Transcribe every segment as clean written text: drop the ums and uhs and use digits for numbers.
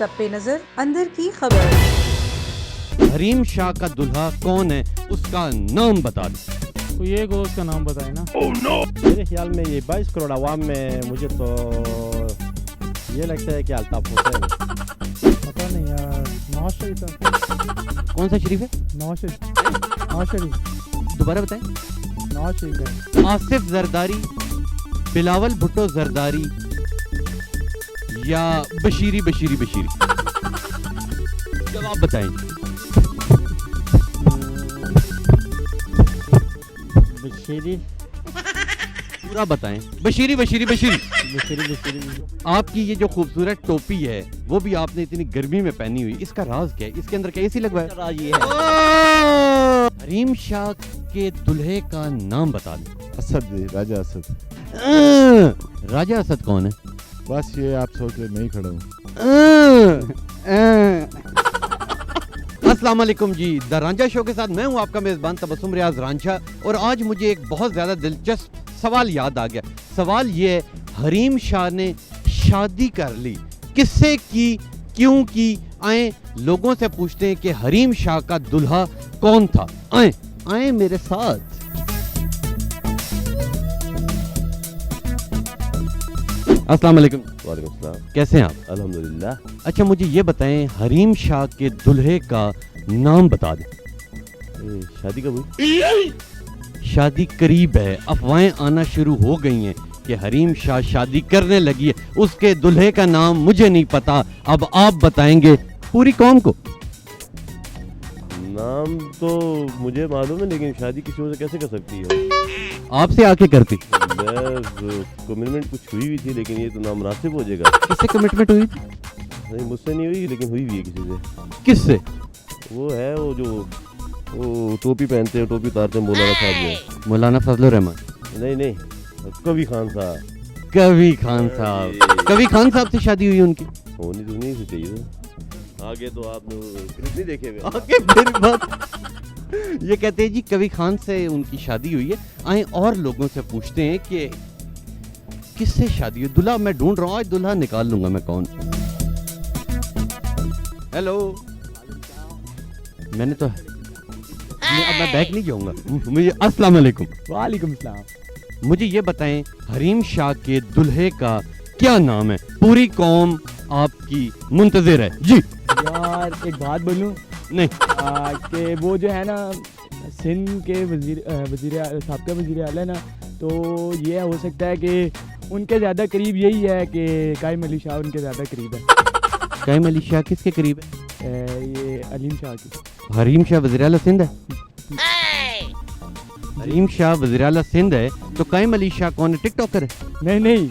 सब पे नजर अंदर की खबर। हरीम शाह का दुल्हा कौन है, उसका नाम बता दो। तो ये को उसका नाम बताए ना। मेरे ख्याल में ये 22 करोड़ आवाम में मुझे तो ये लगता है कि अल्ताफ हुसैन। पता नहीं यार, नवाज शरीफ था। कौन सा शरीफ है? नवाज शरीफ दोबारा बताएं। नवाज शरीफ है। आसिफ जरदारी, बिलावल भुट्टो जरदारी या बशीरी बशीरी बशीरी? जवाब बताएं। बशीरी पूरा बताएं। बशीरी बशीरी बशीरी। बशीरी। आपकी ये जो खूबसूरत टोपी है वो भी आपने इतनी गर्मी में पहनी हुई, इसका राज क्या है? इसके अंदर क्या एसी लगवा है? राज ये है। हरीम शाह के दूल्हे का नाम बता दें। असद, राजा असद। राजा असद कौन है? बस ये आप सोच रहे, मैं ही खड़ा हूँ। अस्सलाम वालेकुम जी, द रांझा शो के साथ मैं हूं आपका मेजबान तबस्सुम रियाज रांझा। और आज मुझे एक बहुत ज्यादा दिलचस्प सवाल याद आ गया। सवाल ये है, हरीम शाह ने शादी कर ली, किससे की, क्यों की? आए लोगों से पूछते हैं कि हरीम शाह का दुल्हा कौन था। आए आए मेरे साथ। अस्सलाम वालेकुम। वालेकुम सलाम। कैसे हैं आप? अल्हम्दुलिल्लाह। अच्छा मुझे ये बताएं, हरीम शाह के दूल्हे का नाम बता दें। शादी कब हुई? शादी करीब है, अफवाहें आना शुरू हो गई हैं कि हरीम शाह शादी करने लगी है, उसके दूल्हे का नाम मुझे नहीं पता, अब आप बताएंगे पूरी कौम को। नाम तो मुझे मालूम है, लेकिन शादी किसी और से कैसे कर सकती है? आपसे आके करती। कमिटमेंट कुछ हुई थी, लेकिन ये तो नामुनासिब हो जाएगा। किससे कमिटमेंट हुई? नहीं, मुझसे नहीं हुई, लेकिन हुई भी है किसी से। किससे? वो है वो टोपी पहनते हैं, टोपी उतारते हैं, मौलाना साहब जो। मौलाना फजलुर रहमान? नहीं, कभी खान साहब। कभी खान साहब? कभी खान साहब से शादी हुई उनकी? होनी तो नहीं चाहिए था। आगे तो आपने क्लिप नहीं देखे हुए। आगे फिर बात ये कहते हैं जी कभी खान से उनकी शादी हुई है। आए और लोगों से पूछते हैं कि किससे शादी हुई। दूल्हा मैं ढूंढ रहा हूँ, आज दूल्हा निकाल लूंगा मैं कौन। हेलो, मैंने तो अब मैं बैक नहीं जाऊंगा मुझे। अस्सलाम वालेकुम। वालेकुम सलाम। मुझे ये बताएं, हरीम शाह के दूल्हे का क्या नाम है? पूरी कौम आपकी मुंतजिर है जी। यार एक बात बोलूं नहीं, कि वो जो है ना सिंध के साबका वजीर आला है ना, तो ये हो सकता है कि उनके ज़्यादा करीब यही है कि कायम अली शाह उनके ज़्यादा करीब है। कायम अली शाह किसके करीब है? ये अलीम शाह की। हरीम शाह वज़ीर आला सिंध है? हरीम शाह वज़ीर आला सिंध है तो कायम अली शाह कौन है? टिकटॉकर है? नहीं।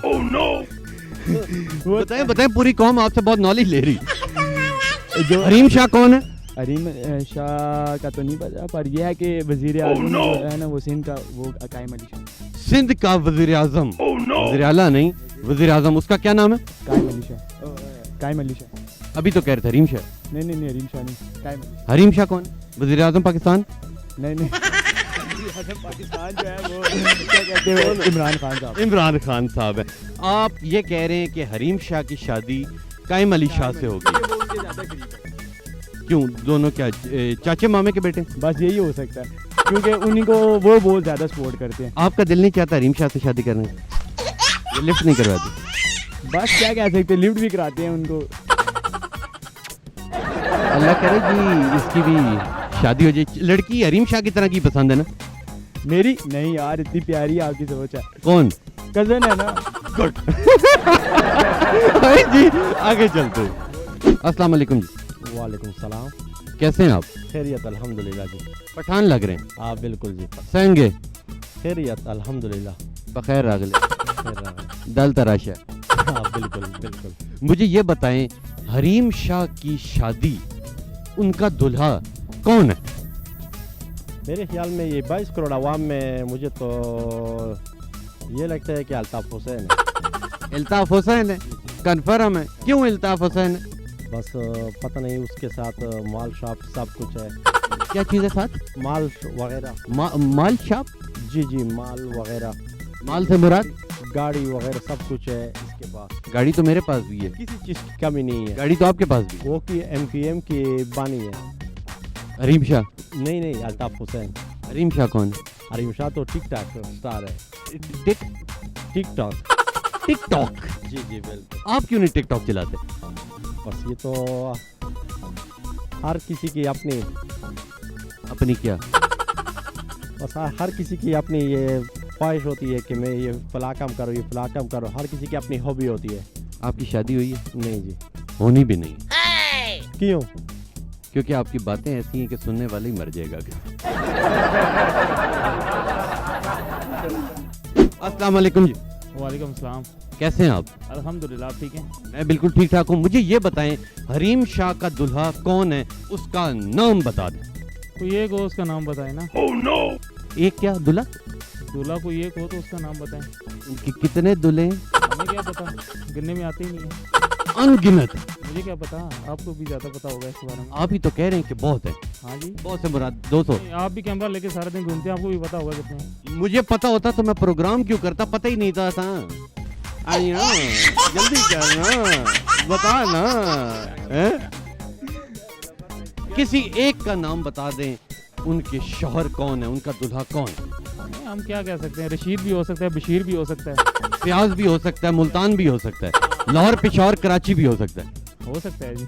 बताएं बताएं, पूरी कौम आपसे बहुत नॉलेज ले रही। जो हरीम शाह कौन है? हरीम शाह का तो नहीं पता, पर यह है कि वजीर आज़म है ना वो सिंध का, वो कायम अली शाह। सिंध का वज़ीर आज़म? वज़ीर आला नहीं, वज़ीर आज़म। उसका क्या नाम है? कायम अली शाह। कायम अली शाह। अभी तो कह रहे थे हरीम शाह। नहीं, हरीम शाह नहीं, कायम अली। हरीम शाह कौन? वज़ीर आज़म पाकिस्तान? नहीं पाकिस्तान जो है वो क्या कहते हैं, इमरान खान साहब। इमरान खान साहब है। आप ये कह रहे हैं कि हरीम शाह की शादी कायम अली शाह से होगी? क्यों, दोनों क्या चाचे मामे के बेटे? बस यही हो सकता है, क्योंकि उन्हीं को वो बहुत ज्यादा सपोर्ट करते हैं। आपका दिल नहीं चाहता हरीम शाह से शादी करने? ये लिफ्ट नहीं करवाती? बस क्या कह सकते हैं, लिफ्ट भी कराते हैं उनको। अल्लाह करे जी इसकी भी शादी हो जाए। लड़की हरीम शाह की तरह की पसंद है ना? मेरी नहीं यार, इतनी प्यारी आपकी सोच है। कौन? कजन है ना। गुड जी, आगे चलते। अस्सलाम वालेकुम जी। वालेकुम सलाम। कैसे हैं आप? खैरियत अल्हम्दुलिल्लाह जी। पठान लग रहे हैं। आप बिल्कुल जी। सहंगे खैरियत अल्हम्दुलिल्लाह। बखैर रागले खैर रहा। दल तराशा। हाँ बिल्कुल। मुझे ये बताएं, हरीम शाह की शादी, उनका दुल्हा कौन है? मेरे ख्याल में ये 22 करोड़ आवाम में मुझे तो ये लगता है कि अल्ताफ हुसैन है। इल्ताफ हुसैन है? कन्फर्म है? क्यों इल्ताफ हुसैन है? बस पता नहीं, उसके साथ माल शॉप सब कुछ है। क्या चीज़ है साथ? माल वगैरह। माल शॉप? जी, माल वगैरह, माल से मुराद? गाड़ी वगैरह सब कुछ है। इसके पास। गाड़ी तो मेरे पास भी है, किसी चीज़ की कमी नहीं है। गाड़ी तो आपके पास भी है। वो की MPM की बानी है। हरीम शाह, नहीं नहीं, अल्ताफ हुसैन। हरीम शाह कौन है? हरीम शाह तो टिक टॉक स्टार है। टिकटॉक। टिकटॉक। जी जी बिल्कुल। आप क्यों नहीं टिकटॉक चलाते? बस ये तो हर किसी की अपनी, अपनी क्या? बस हर किसी की अपनी ये ख्वाहिश होती है कि मैं ये फला काम करूँ, ये फला काम करूँ। हर किसी की अपनी हॉबी होती है। आपकी शादी हुई है? नहीं जी। होनी भी नहीं है। क्यों? क्योंकि आपकी बातें ऐसी हैं कि सुनने वाला ही मर जाएगा। अस्सलाम वालेकुम जी, वालेकुम सलाम। कैसे हैं आप? अल्हम्दुलिल्लाह, आप ठीक हैं? मैं बिल्कुल ठीक ठाक हूँ। मुझे ये बताएं, हरीम शाह का दूल्हा कौन है, उसका नाम बता दें। कोई एक हो उसका नाम बताएं ना। एक क्या दूल्हा? दूल्हा कोई एक हो तो उसका नाम बताएं। उनके कितने दूल्हे हैं? हमें क्या पता, गिनने में आते ही नहीं है। अनगिनत। मुझे क्या पता, आपको भी ज़्यादा पता होगा इस बारे में। आप ही तो कह रहे हैं कि बहुत है। हाँ जी। बहुत से मुराद 200। नहीं, आप भी कैमरा लेके सारा दिन घूमते हैं, आपको भी पता होगा कितने हैं। मुझे पता होता तो मैं प्रोग्राम क्यों करता, पता ही नहीं था। आइए ना, जल्दी करना, बता ना। हैं? किसी एक का नाम बता दें, उनके शौहर कौन है, उनका दूल्हा कौन है? नहीं, हम क्या कह सकते हैं, रशीद भी हो सकता है, बशीर भी हो सकता है। प्याज भी हो सकता है, मुल्तान भी हो सकता है, लाहौर, पेशावर, कराची भी हो सकता है। हो सकता है जी।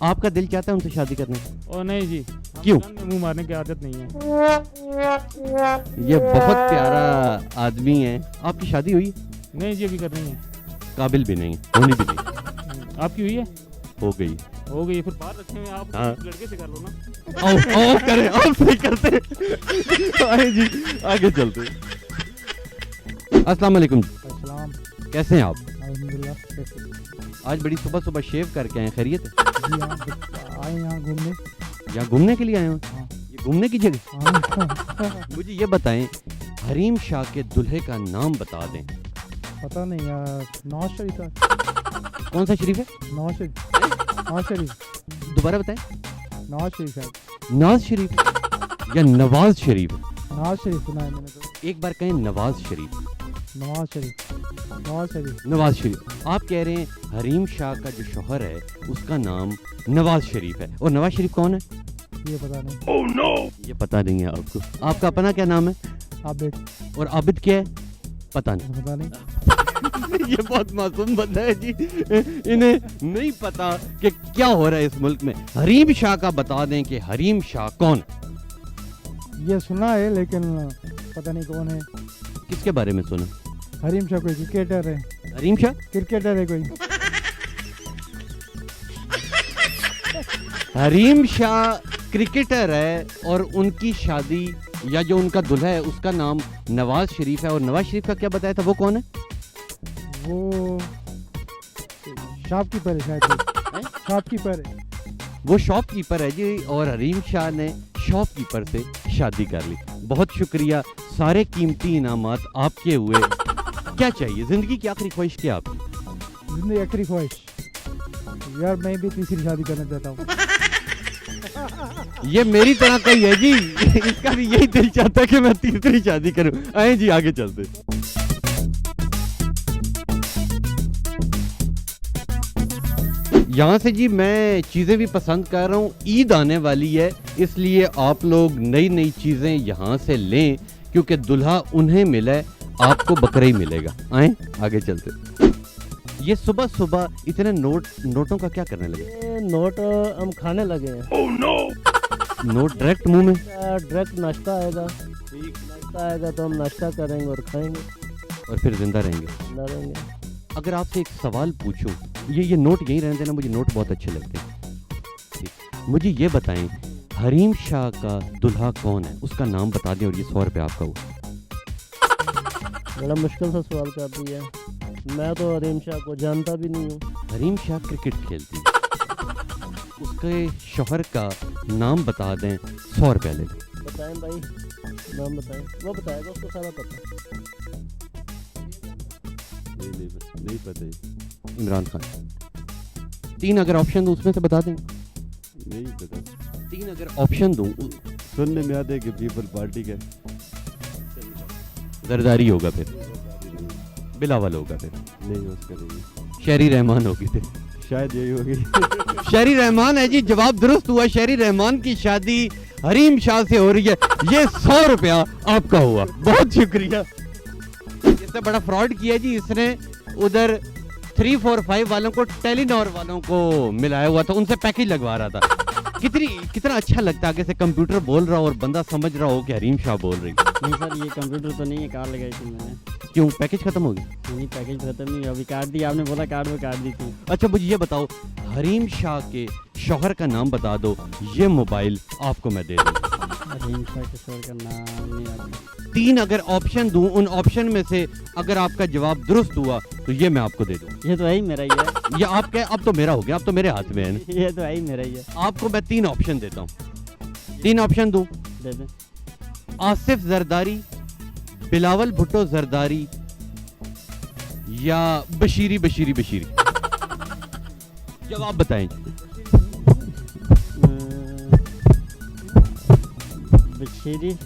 आपका दिल चाहता है उनसे शादी करने की? और नहीं जी, हम क्यों? दुल्हन में मुंह मारने की आदत नहीं है। ये बहुत प्यारा आदमी है। आपकी शादी हुई? नहीं जी, अभी करनी है। काबिल भी नहीं है, होनी भी नहीं। आपकी हुई है? हो गई। हो गई, फिर बाहर रखे हुए आप हाँ। लड़के से कर लो ना। आओ करें, आप सही करते। आए जी, आगे चलते। अस्सलाम वालेकुम। अस्सलाम। कैसे हैं आप? अल्हम्दुलिल्लाह, कैसे? आज बड़ी सुबह सुबह शेव करके आए, खैरियत है? जी हाँ, आए यहाँ घूमने। यहाँ घूमने के लिए आए हो? हाँ। ये घूमने की जगह? हाँ। मुझे ये बताएं, हरीम शाह के दूल्हे का नाम बता दें। पता नहीं यार, नवाज शरीफ है। कौन सा शरीफ है? नवाज शरीफ। नवाज शरीफ। दोबारा बताएं। नवाज शरीफ है। नवाज शरीफ या नवाज शरीफ? नवाज शरीफ सुना है मैंने तो। एक बार कहें नवाज शरीफ। नवाज शरीफ। नवाज शरीफ। नवाज शरीफ। आप कह रहे हैं हरीम शाह का जो शौहर है उसका नाम नवाज शरीफ है, और नवाज शरीफ कौन है? ये पता नहीं। ये पता नहीं है आपको। आपका अपना क्या नाम है? आबिद। और आबिद क्या है? पता नहीं। पता नहीं। ये बहुत मासूम बंदा है जी, इन्हें नहीं पता कि क्या हो रहा है इस मुल्क में। हरीम शाह का बता दें कि हरीम शाह कौन? ये सुना है लेकिन पता नहीं कौन है। किसके बारे में सुना? हरीम शाह कोई क्रिकेटर है। हरीम शाह क्रिकेटर है कोई। हरीम शाह क्रिकेटर है, और उनकी शादी या जो उनका दूल्हा है उसका नाम नवाज शरीफ है। और नवाज शरीफ का क्या बताया था, वो कौन है? वो शॉपकीपर है शायद। शॉपकीपर है। वो शॉपकीपर है जी, और हरीम शाह ने शॉपकीपर से शादी कर ली। बहुत शुक्रिया, सारे कीमती इनामात आपके हुए। क्या चाहिए जिंदगी की आखिरी ख्वाहिश क्या आपकी? जिंदगी आखिरी ख्वाहिश यार, मैं भी तीसरी शादी करना चाहता हूँ। ये मेरी तरह का ही है जी, इसका भी यही दिल चाहता है कि मैं तीसरी शादी करूं। आए जी, आगे चलते। यहाँ से जी मैं चीज़ें भी पसंद कर रहा हूँ। ईद आने वाली है, इसलिए आप लोग नई नई चीज़ें यहाँ से लें, क्योंकि दूल्हा उन्हें मिला है, आपको बकरा ही मिलेगा। आए आगे चलते। ये सुबह सुबह इतने नोटों का क्या करने लगे? ये नोट हम खाने लगे हैं। नोट डायरेक्ट मुंह में? डायरेक्ट नाश्ता आएगा। नाश्ता आएगा तो हम नाश्ता करेंगे और खाएंगे और फिर जिंदा रहेंगे। जिंदा रहेंगे। अगर आपसे एक सवाल पूछूं, ये नोट यहीं रहने देना, मुझे नोट बहुत अच्छे लगते हैं। ठीक। मुझे ये बताएं, हरीम शाह का दूल्हा कौन है, उसका नाम बता दें, और ये 100 रुपये आपका हुआ। बड़ा मुश्किल सा सवाल कर दिया। मैं तो हरीम शाह को जानता भी नहीं हूँ। हरीम शाह क्रिकेट खेलती है, उसके शौहर का नाम बता दें, 100 रुपये ले लें। बताएं भाई, नाम बताएं। वो बताएगा, उसको सारा पता। नहीं पता। इमरान खान। 3 अगर ऑप्शन दूं उसमें से बता दें। नहीं पता। 3 अगर ऑप्शन दूं, सुनने में आता है कि पीपल पार्टी का जरदारी होगा, फिर बिलावल होगा, फिर नहीं उसका नहीं। शहरी रहमान होगी थे। शायद यही होगी। शहरी रहमान है जी, जवाब दुरुस्त हुआ। शहरी रहमान की शादी हरीम शाह से हो रही है। ये 100 रुपया आपका हुआ, बहुत शुक्रिया। इससे बड़ा फ्रॉड किया जी इसने। उधर 345 वालों को, टेलीनॉर वालों को मिलाया हुआ था, उनसे पैकेज लगवा रहा था। कितना अच्छा लगता है आगे से कंप्यूटर बोल रहा हो और बंदा समझ रहा हो कि हरीम शाह बोल रही। नहीं सर, ये कंप्यूटर तो नहीं है, कार्ड लगाई थी मैंने। क्यों, पैकेज खत्म हो गया? नहीं, पैकेज खत्म नहीं, अभी कार्ड दी, आपने बोला कार्ड में कार्ड दी थी। अच्छा मुझे ये बताओ, हरीम शाह के शौहर का नाम बता दो, ये मोबाइल आपको मैं दे दूँ। हरीम शाह के शोर का नाम नहीं आता। 3 अगर ऑप्शन दूं, उन ऑप्शन में से अगर आपका जवाब दुरुस्त हुआ तो ये मैं आपको दे दूं। ये तो है ही मेरा ही है। ये आपका, अब तो मेरा हो गया, अब तो मेरे हाथ में है ना। ये तो है ही मेरा ही है। आपको मैं 3 ऑप्शन देता हूँ। 3 ऑप्शन दूं? दे दें। आसिफ जरदारी, बिलावल भुट्टो जरदारी या बशीरी बशीरी बशीरी। जवाब बताएं। बशीरी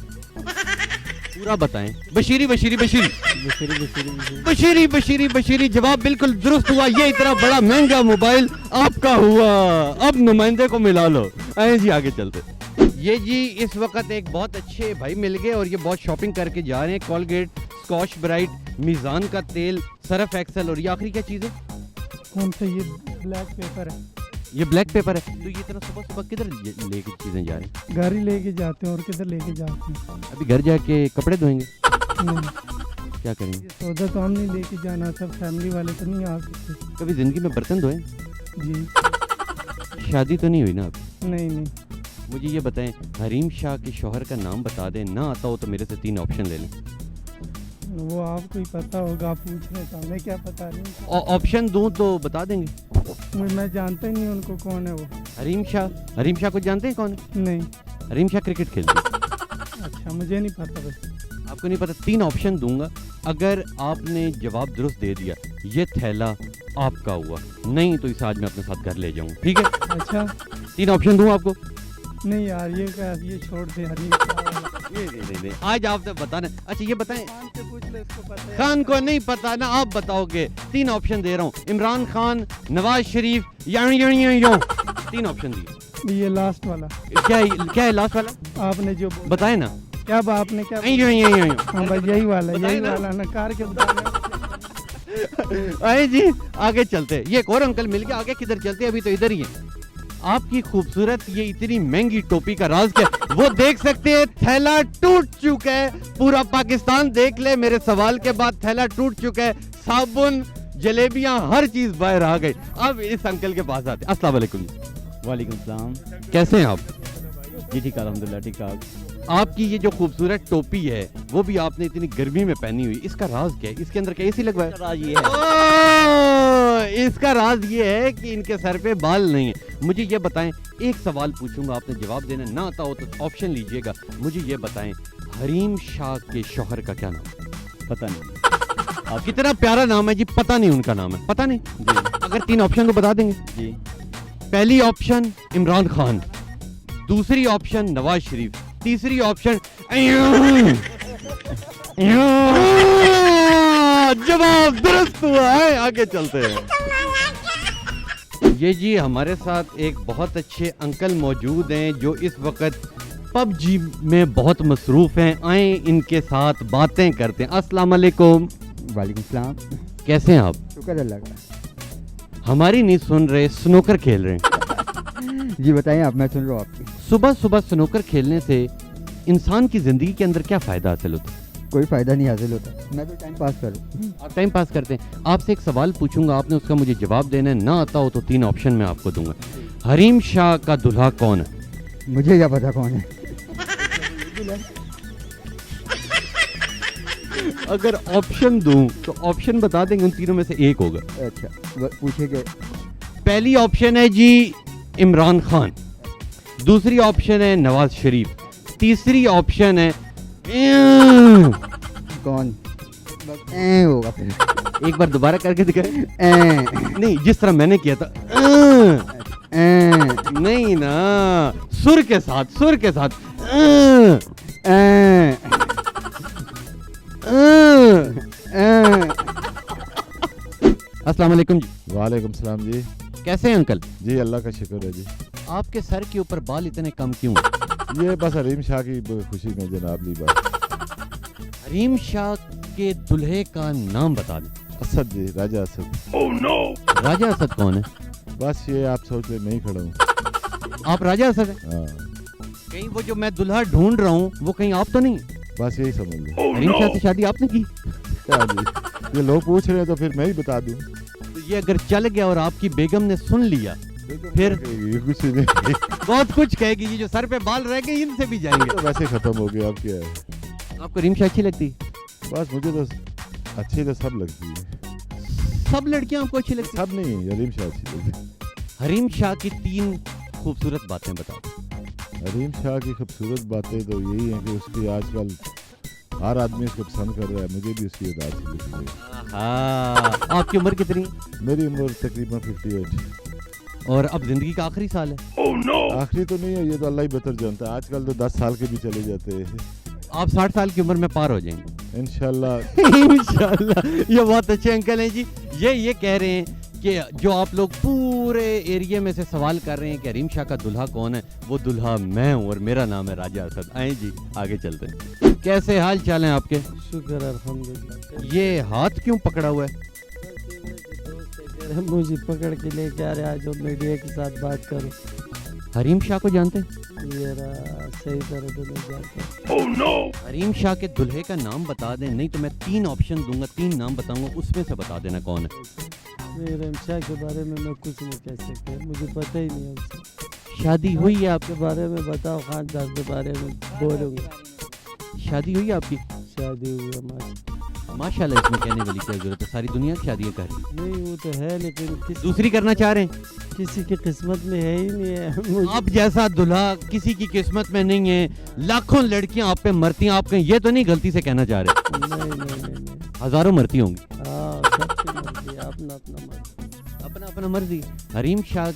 पूरा बताएं। बशीरी बशीरी बशीरी बशीरी बशीरी बशीरी। बशीरी बशीरी बशीरी। जवाब बिल्कुल दुरुस्त हुआ। ये इतना बड़ा महंगा मोबाइल आपका हुआ। अब नुमाइंदे को मिला लो। आए जी आगे चलते। ये जी इस वक्त एक बहुत अच्छे भाई मिल गए और ये बहुत शॉपिंग करके जा रहे हैं। कोलगेट, स्कॉच ब्राइट, मीज़ान का तेल, सर्फ एक्सेल और ये आखिरी क्या चीज़ है? कौन सा? ये ब्लैक पेपर है। ये ब्लैक पेपर है। तो ये इतना सुबह सुबह किधर लेके चीज़ें जा रहे हैं? गाड़ी लेके जाते हैं और किधर लेके जाते हैं? अभी घर जाके कपड़े धोएंगे? नहीं, क्या करेंगे? ये सौदा तो हम नहीं लेके जाना, सब फैमिली वाले तो नहीं आ सकते। कभी जिंदगी में बर्तन धोए? जी शादी तो नहीं हुई ना अभी? नहीं नहीं। मुझे ये बताएं, हरीम शाह के शौहर का नाम बता दें, ना आता हो तो मेरे से 3 ऑप्शन ले लें। वो आपको ही पता होगा, आप पूछ रहे थे, हमें क्या पता नहीं। ऑप्शन दूं तो बता देंगे? मैं जानता ही नहीं उनको, कौन है वो। हरीम शाह। हरीम शाह को जानते हैं कौन है? नहीं। हरीम शाह क्रिकेट खेलते हैं। अच्छा, मुझे नहीं पता बस। आपको नहीं पता? 3 ऑप्शन दूंगा, अगर आपने जवाब दुरुस्त दे दिया ये थैला आपका हुआ, नहीं तो इसे आज मैं अपने साथ घर ले जाऊंगा, ठीक है? अच्छा 3 ऑप्शन दूं आपको? नहीं यार, ये क्या, ये छोड़ दे यार। नहीं, आज आपने बताना। अच्छा ये बताएं, खान से पूछ ले, इसको पता है। खान को नहीं पता ना, आप बताओगे। 3 ऑप्शन दे रहा हूँ, इमरान खान, नवाज शरीफ या 3 ऑप्शन दिए। ये लास्ट वाला क्या है लास्ट वाला? आपने जो बताए ना। क्या आपने क्या? हाँ भाई, यही वाला, बताए यही ना। वाला ना, कार के बताना। आए जी आगे चलते हैं। ये एक और अंकल मिल गया, आगे किधर चलते हैं? अभी तो इधर ही है। आपकी खूबसूरत ये इतनी महंगी टोपी का राज क्या है? वो देख सकते हैं, थैला टूट चुका है। पूरा पाकिस्तान देख ले, मेरे सवाल के बाद थैला टूट चुका है। साबुन, जलेबियां, हर चीज बाहर आ गई। अब इस अंकल के पास आते। अस्सलाम वालेकुम। वालेकुम सलाम। कैसे हैं आप? जी ठीक, अल्हम्दुलिल्लाह ठीक ठाक। आपकी ये जो खूबसूरत टोपी है वो भी आपने इतनी गर्मी में पहनी हुई, इसका राज क्या है? इसके अंदर क्या एसी लगवाया? राज ये है। ओह, इसका राज ये है कि इनके सर पे बाल नहीं है। मुझे ये बताएं, एक सवाल पूछूंगा, आपने जवाब देना, ना आता हो तो ऑप्शन लीजिएगा। मुझे ये बताएं, हरीम शाह के शौहर का क्या नाम है? पता नहीं। आप कितना प्यारा नाम है जी, पता नहीं उनका नाम है, पता नहीं जी। अगर 3 ऑप्शन को बता देंगे? जी। पहली ऑप्शन इमरान खान, दूसरी ऑप्शन नवाज शरीफ, तीसरी ऑप्शन जवाब दुरुस्त हुआ है। आगे चलते हैं। ये जी हमारे साथ एक बहुत अच्छे अंकल मौजूद हैं जो इस वक्त पबजी में बहुत मसरूफ हैं। आए इनके साथ बातें करते हैं। अस्सलाम वालेकुम। वालेकुम सलाम। कैसे हैं आप? शुक्र अल्लाह का। हमारी नहीं सुन रहे, स्नूकर खेल रहे हैं। जी बताइए आप, मैं सुन रहा हूँ आपकी। सुबह सुबह स्नूकर खेलने से इंसान की जिंदगी के अंदर क्या फायदा हासिल होता है? कोई फ़ायदा नहीं हासिल होता, मैं तो टाइम पास करूँ। आप टाइम पास करते हैं। आपसे एक सवाल पूछूंगा, आपने उसका मुझे जवाब देना है, ना आता हो तो 3 ऑप्शन मैं आपको दूंगा। हरीम शाह का दूल्हा कौन है? मुझे क्या पता कौन है। अगर ऑप्शन दूं तो ऑप्शन बता देंगे, उन तीनों में से एक होगा। अच्छा पूछेंगे। पहली ऑप्शन है जी इमरान खान, दूसरी ऑप्शन है नवाज शरीफ, तीसरी ऑप्शन है कौन? बस होगा फिर। एक बार दोबारा करके दिखाए। नहीं, जिस तरह मैंने किया था। नहीं ना, सुर के साथ, सुर के साथ। अस्सलाम वालेकुम जी। वालेकुम सलाम जी। कैसे हैं अंकल? जी अल्लाह का शुक्र है जी। आपके सर के ऊपर बाल इतने कम क्यों हैं? ये बस हरीम शाह की खुशी में जनाब ली बात। हरीम शाह के दुल्हे का नाम बता दें। असद जी, राजा असद। राजा असद कौन है? बस ये आप सोच ले, मैं ही खड़ा हूँ। आप राजा असद हैं? हाँ, कहीं वो जो मैं दुल्हा ढूंढ रहा हूँ वो कहीं आप तो नहीं? बस यही समझ ले। हरीम शाह से शादी आपने की? क्या जी, ये लोग पूछ रहे हैं तो फिर मैं ही बता दूँ। तो ये अगर चल गया और आपकी बेगम ने सुन लिया फिर ये कुछ नहीं। बहुत कुछ कहेगी। ये जो सर पे बाल रह गए इनसे भी जाएंगे। तो वैसे खत्म हो गया, अब क्या है। आपको हरीम शाह अच्छी लगती? बस मुझे तो अच्छी तो सब लगती है। सब लड़कियां आपको अच्छी लगती? सब नहीं, हरीम शाह अच्छी लगती है। हरीम शाह की 3 खूबसूरत बातें बताओ। हरीम शाह की खूबसूरत बातें तो यही हैं कि उसकी आजकल हर आदमी उसको पसंद कर रहा है। मुझे भी उसकी अदा अच्छी लगती है। हाँ, आपकी उम्र कितनी? मेरी उम्र तकरीबन 58। और अब जिंदगी का आखिरी साल है। आखिरी तो नहीं है, ये तो अल्लाह ही बेहतर जानता है। आजकल तो 10 साल के भी चले जाते हैं। आप 60 साल की उम्र में पार हो जाएंगे इंशाल्लाह। इंशाल्लाह। ये बहुत अच्छे अंकल हैं जी। ये कह रहे हैं कि जो आप लोग पूरे एरिया में से सवाल कर रहे हैं कि हरीम शाह का दुल्हा कौन है, वो दुल्हा मैं हूँ और मेरा नाम है राजा असद। आए जी आगे चलते हैं। कैसे हाल चाल हैं आपके? शुक्र अल्हम्दुलिल्लाह। ये हाथ क्यों पकड़ा हुआ है? मुझे पकड़ के लेके आ रहे आज जो मीडिया के साथ बात करो। हरीम शाह को जानते हैं? ये रहा, सही तरह तो नहीं जानते। हरीम शाह के दुल्हे का नाम बता दें, नहीं तो मैं 3 ऑप्शन दूंगा, 3 नाम बताऊंगा, उसमें से बता देना कौन है। हरीम शाह के बारे में मैं कुछ नहीं कह सकता, मुझे पता ही नहीं है उससे। शादी हुई है आपके बारे में बताओ, खानदान के बारे में बोलूँगा। शादी हुई है आपकी? शादी हुई है माशाल्लाह। इसमें कहने वाली क्या जरूरत है, सारी दुनिया की शादियां कर रही है। नहीं वो तो है, लेकिन दूसरी करना चाह रहे हैं? किसी की किस्मत में है ही नहीं है। आप जैसा दुल्हा किसी की किस्मत में नहीं है। लाखों लड़कियां आप पे मरती हैं, आप कहीं ये तो नहीं गलती से कहना चाह रहे? नहीं। हजारों मरती होंगी। हाँ, सबकी मर्जी, अपना अपना मर्जी। हरीम शाह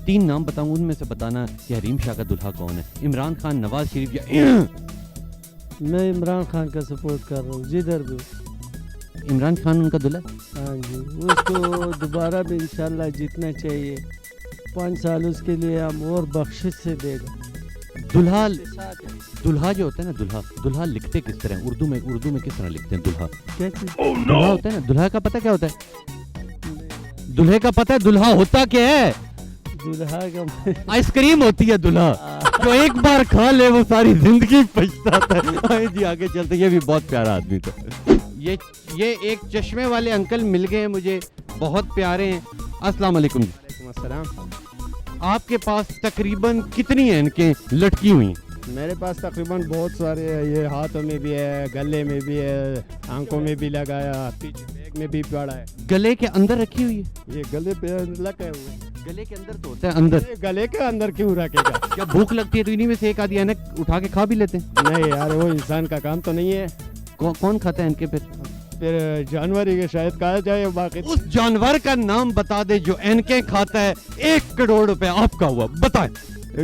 3 नाम बताऊं, उनमें से बताना कि हरीम शाह का दुल्हा कौन है। इमरान खान, नवाज शरीफ या मैं इमरान खान का सपोर्ट कर रहा हूँ जिधर भी। इमरान खान उनका दुल्हा? हाँ जी, उसको दोबारा भी इंशाल्लाह जीतना चाहिए। 5 साल उसके लिए हम और बख्शिश से देगा। दुल्हा जो होता है ना, दुल्हा लिखते किस तरह? उर्दू में किस तरह लिखते हैं दुल्हा? दुल्हा होता है ना, दुल्हा का पता क्या होता है? दुल्हे का पता है दुल्हा होता क्या है? दुल्हा का आइसक्रीम होती है दुल्हा, जो एक बार खा ले वो सारी जिंदगी पछताता है। आए जी आगे चलते। ये भी बहुत प्यारा आदमी था। ये एक चश्मे वाले अंकल मिल गए हैं मुझे, बहुत प्यारे हैं। अस्सलाम वालेकुम जी। आपके पास तकरीबन कितनी है इनके लटकी हुई? मेरे पास तकरीबन बहुत सारे हैं। ये हाथों में भी है, गले में भी है, आंखों में भी लगाया, पीछे बैग में भी पड़ा है। गले के अंदर रखी हुई है? ये गले पे लगे हुए। गले के अंदर तो होता है अंदर। ये गले के अंदर क्यों रखेगा? क्या भूख लगती है तो इन्हीं में से एक आधी ऐनक उठा के खा भी लेते हैं? नहीं यार, वो इंसान का काम तो नहीं है। कौन खाता है इनके? फिर जानवर ही के शायद कहा जाए। बाकी उस जानवर का नाम बता दे जो एनके खाता है। 1 करोड़ रुपए आपका हुआ, बताएं।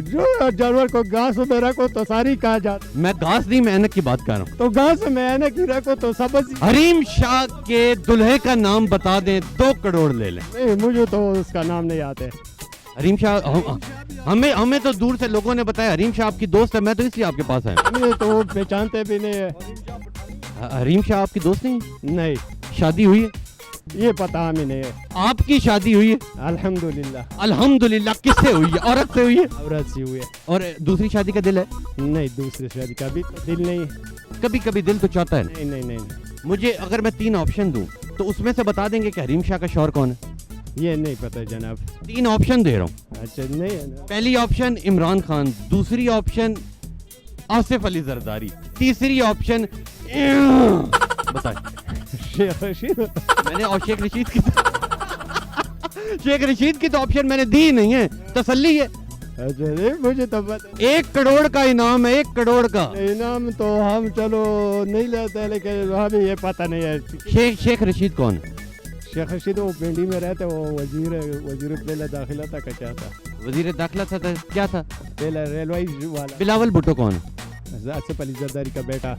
जो जानवर को घास में रखो तो सारी कहा जाता। मैं घास नहीं, मैं ऐनक की बात कर रहा हूँ। तो घास में ऐनक ही रखो तो सब। हरीम शाह के दुल्हे का नाम बता दें, 2 करोड़ ले लें। नहीं, मुझे तो उसका नाम नहीं आता है। हरीम शाह हमें तो दूर से लोगों ने बताया हरीम शाह आपकी दोस्त है, मैं तो इसलिए आपके पास आया। हमें तो वो पहचानते भी नहीं है। हरीम शाह आपकी दोस्त नहीं? नहीं। शादी हुई है? ये पता हमें नहीं है। आपकी शादी हुई है? अल्हम्दुलिल्लाह। अल्हम्दुलिल्लाह। किससे हुई है? औरत से हुई है? औरत से हुई है। और दूसरी शादी का दिल है? नहीं, दूसरी शादी का भी तो दिल नहीं है। कभी कभी दिल तो चाहता है। नहीं। मुझे अगर मैं 3 ऑप्शन दूं तो उसमें से बता देंगे कि हरीम शाह का शौहर कौन है? ये नहीं पता जनाब। 3 ऑप्शन दे रहा हूँ। अच्छा, नहीं है ना। पहली ऑप्शन इमरान खान, दूसरी ऑप्शन आसिफ अली जरदारी, तीसरी ऑप्शन बताए। शेख रशीद। मैंने और शेख रशीद की शेख रशीद की तो ऑप्शन मैंने दी नहीं है, तसल्ली है। अच्छा, नहीं मुझे तो पता। 1 करोड़ का इनाम है, 1 करोड़ का इनाम तो हम चलो नहीं लेते, लेकिन हमें ये पता नहीं है। शेख रशीद कौन है? शेख रशीद वो पिंडी में रहते, वो वजीर पहले दाखिला था। क्या था? वजीर दाखिला था, क्या था? पहले रेलवे वाला। बिलावल भुट्टो कौन है? आसिफ अली जरदारी का बेटा।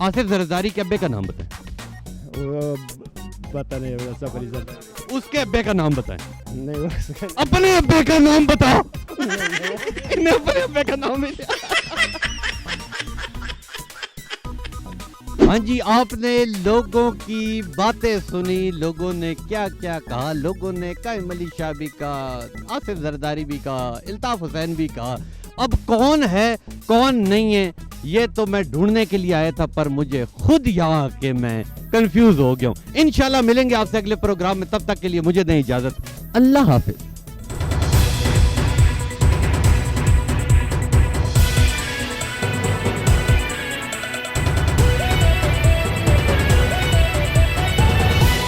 आसिफ जरदारी के अब्बे का नाम बताए। वो पता नहीं, आसिफ अली जरदारी। उसके अब्बे का नाम बताएं। नहीं उसका अपने अब्बे का नाम बताओ। इन्हें अपने अब्बे का नाम नहीं लिया। हाँ जी, आपने लोगों की बातें सुनी, लोगों ने क्या क्या कहा। लोगों ने कायम अली शाह भी कहा, आसिफ जरदारी भी कहा, इल्ताफ हुसैन भी कहा। अब कौन है कौन नहीं है ये तो मैं ढूंढने के लिए आया था, पर मुझे खुद यहाँ के मैं कंफ्यूज हो गया हूँ। इंशाल्लाह मिलेंगे आपसे अगले प्रोग्राम में, तब तक के लिए मुझे दें इजाजत। अल्लाह हाफिज।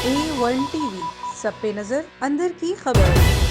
A1 TV, सब पे नजर, अंदर की खबर।